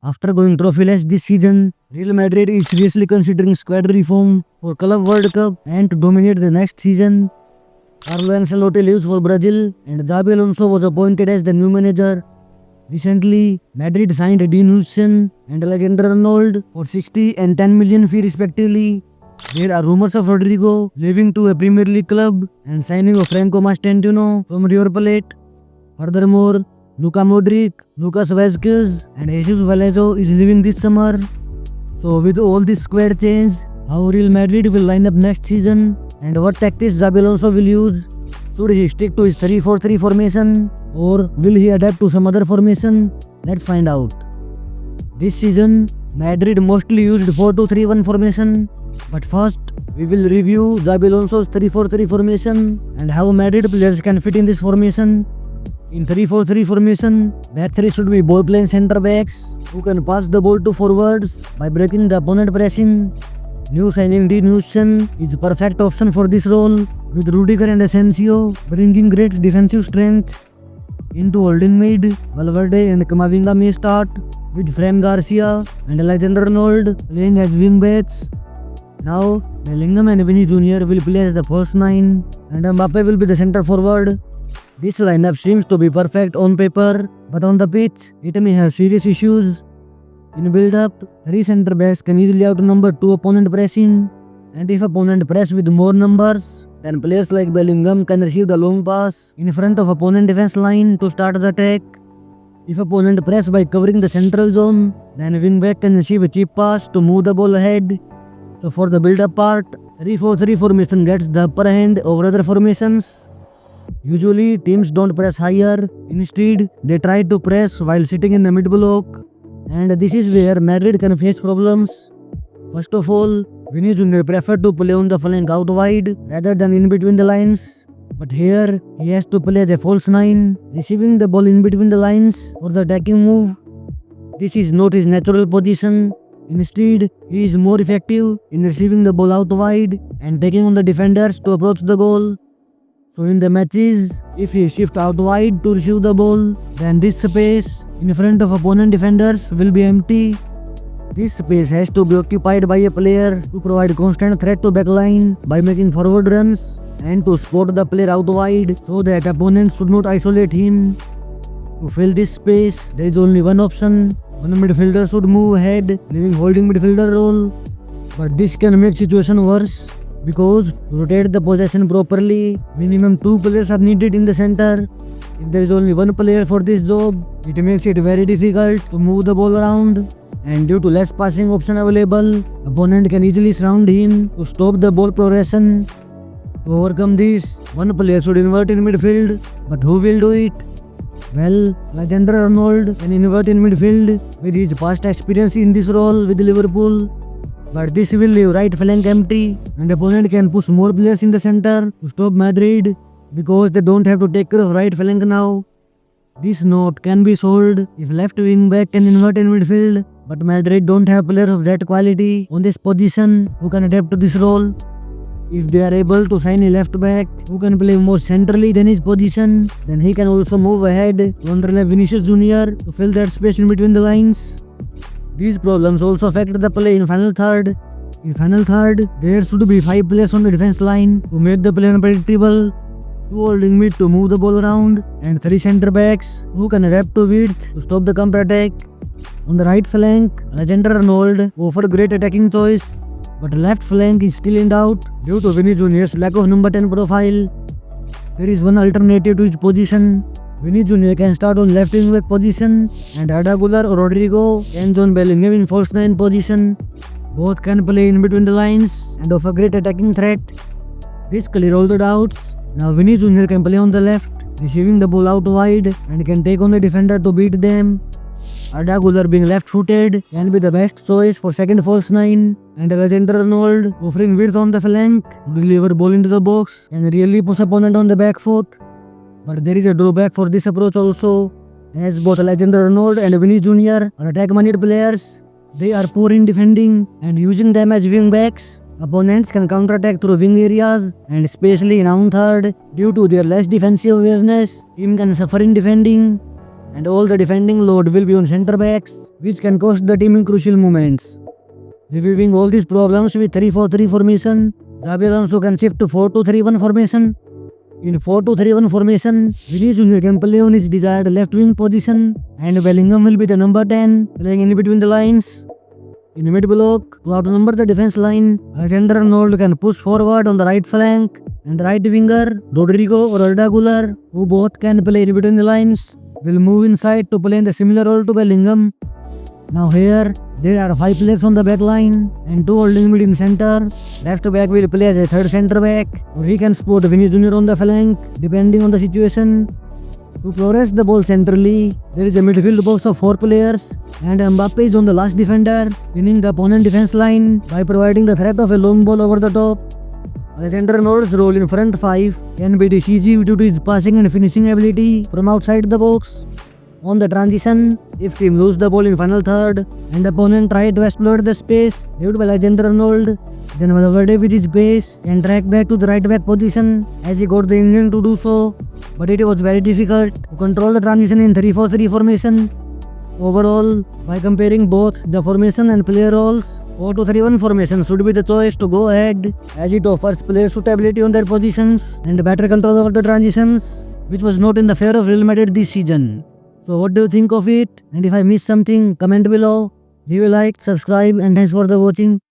After going trophyless this season, Real Madrid is seriously considering squad reform for Club World Cup and to dominate the next season. Carlo Ancelotti leaves for Brazil and Xabi Alonso was appointed as the new manager. Recently, Madrid signed Dean Huijsen and Alexander Arnold for 60 and 10 million fee respectively. There are rumors of Rodrigo leaving to a Premier League club and signing of Franco Mastantino from River Plate. Furthermore, Luka Modric, Lucas Vazquez and Jesus Vallejo is leaving this summer. So with all this squad change, how Real Madrid will line up next season and what tactics Xabi Alonso will use? Should he stick to his 3-4-3 formation or will he adapt to some other formation? Let's find out. This season, Madrid mostly used 4-2-3-1 formation. But first, we will review Xabi Alonso's 3-4-3 formation and how Madrid players can fit in this formation. In 3-4-3 formation, back three should be ball-playing centre backs who can pass the ball to forwards by breaking the opponent pressing. New signing Dean Huijsen is a perfect option for this role, with Rudiger and Asensio bringing great defensive strength. Into holding mid, Valverde and Camavinga may start, with Fran Garcia and Alexander Arnold playing as wing backs. Now, Bellingham and Vinny Jr. will play as the first 9 and Mbappe will be the center forward. This lineup seems to be perfect on paper, but on the pitch, it may have serious issues. In build-up, 3 center backs can easily outnumber 2 opponent pressing, and if opponent press with more numbers, then players like Bellingham can receive the long pass in front of opponent defense line to start the attack. If opponent press by covering the central zone, then wingback can receive a cheap pass to move the ball ahead. So for the build-up part, 3-4-3 formation gets the upper hand over other formations. Usually, teams don't press higher. Instead, they try to press while sitting in the mid block. And this is where Madrid can face problems. First of all, Vinny Jr. prefer to play on the flank out wide rather than in between the lines. But here, he has to play as a false 9, receiving the ball in between the lines for the attacking move. This is not his natural position. Instead, he is more effective in receiving the ball out wide and taking on the defenders to approach the goal. So in the matches, if he shifts out wide to receive the ball, then this space in front of opponent defenders will be empty. This space has to be occupied by a player to provide constant threat to backline by making forward runs and to spot the player out wide so that opponents should not isolate him. To fill this space, there is only one option. One midfielder should move ahead, leaving holding midfielder role. But this can make situation worse because to rotate the possession properly, minimum 2 players are needed in the center. If there is only one player for this job, it makes it very difficult to move the ball around. And due to less passing option available, opponent can easily surround him to stop the ball progression. To overcome this, one player should invert in midfield, but who will do it? Well, Alexander Arnold can invert in midfield with his past experience in this role with Liverpool. But this will leave right flank empty and opponent can push more players in the center to stop Madrid because they don't have to take care of right flank now. This note can be solved if left wing back can invert in midfield, but Madrid don't have players of that quality on this position who can adapt to this role. If they are able to sign a left back who can play more centrally than his position, then he can also move ahead to underlap Vinicius Jr. to fill that space in between the lines. These problems also affect the play in final third. In final third, there should be 5 players on the defense line to make the play unpredictable, 2 holding mid to move the ball around, and 3 center backs who can adapt to width to stop the counter attack. On the right flank, Alexander Arnold offered great attacking choice, but left flank is still in doubt due to Vinny Jr.'s lack of number 10 profile. There is one alternative to his position. Vinny Jr. can start on left wing back position and Arda Güler or Rodrigo can join Bellingham in false 9 position. Both can play in between the lines and offer great attacking threat. This clear all the doubts. Now Vinny Jr. can play on the left, receiving the ball out wide and can take on the defender to beat them. Arda Güler being left-footed can be the best choice for second false 9, and Alexander Arnold offering width on the flank to deliver ball into the box and really push opponent on the back foot. But there is a drawback for this approach also, as both Alexander Arnold and Vinny Jr. are attack-minded players. They are poor in defending and using them as wing backs. Opponents can counter-attack through wing areas and especially in own third due to their less defensive awareness. Team can suffer in defending. and all the defending load will be on centre backs, which can cost the team in crucial moments. Reviewing all these problems with 3-4-3 formation, Xabi Alonso can shift to 4-2-3-1 formation. In 4-2-3-1 formation, Vinicius Junior can play on his desired left wing position, and Bellingham will be the number 10, playing in between the lines. In mid block, to outnumber the defense line, Alexander-Arnold can push forward on the right flank, and right winger Rodrigo or Arda Güler, who both can play in between the lines, will move inside to play in the similar role to Bellingham. Now here, there are 5 players on the back line and 2 holding mid in center. Left back will play as a third centre back, or he can support Vinicius Junior on the flank, depending on the situation. To progress the ball centrally, there is a midfield box of 4 players, and Mbappe is on the last defender, pinning the opponent defense line by providing the threat of a long ball over the top. Alexander-Arnold's role in front 5 can be decisive due to his passing and finishing ability from outside the box. On the transition, if team lose the ball in final third and opponent try to exploit the space left by Alexander-Arnold, then Valverde with his pace can track back to the right back position as he got the England to do so, but it was very difficult to control the transition in 3-4-3 formation. Overall, by comparing both the formation and player roles, 4-2-3-1 formation should be the choice to go ahead, as it offers player suitability on their positions and better control over the transitions, which was not in the favor of Real Madrid this season. So what do you think of it? And if I missed something, comment below. Leave a like, subscribe, and thanks for the watching.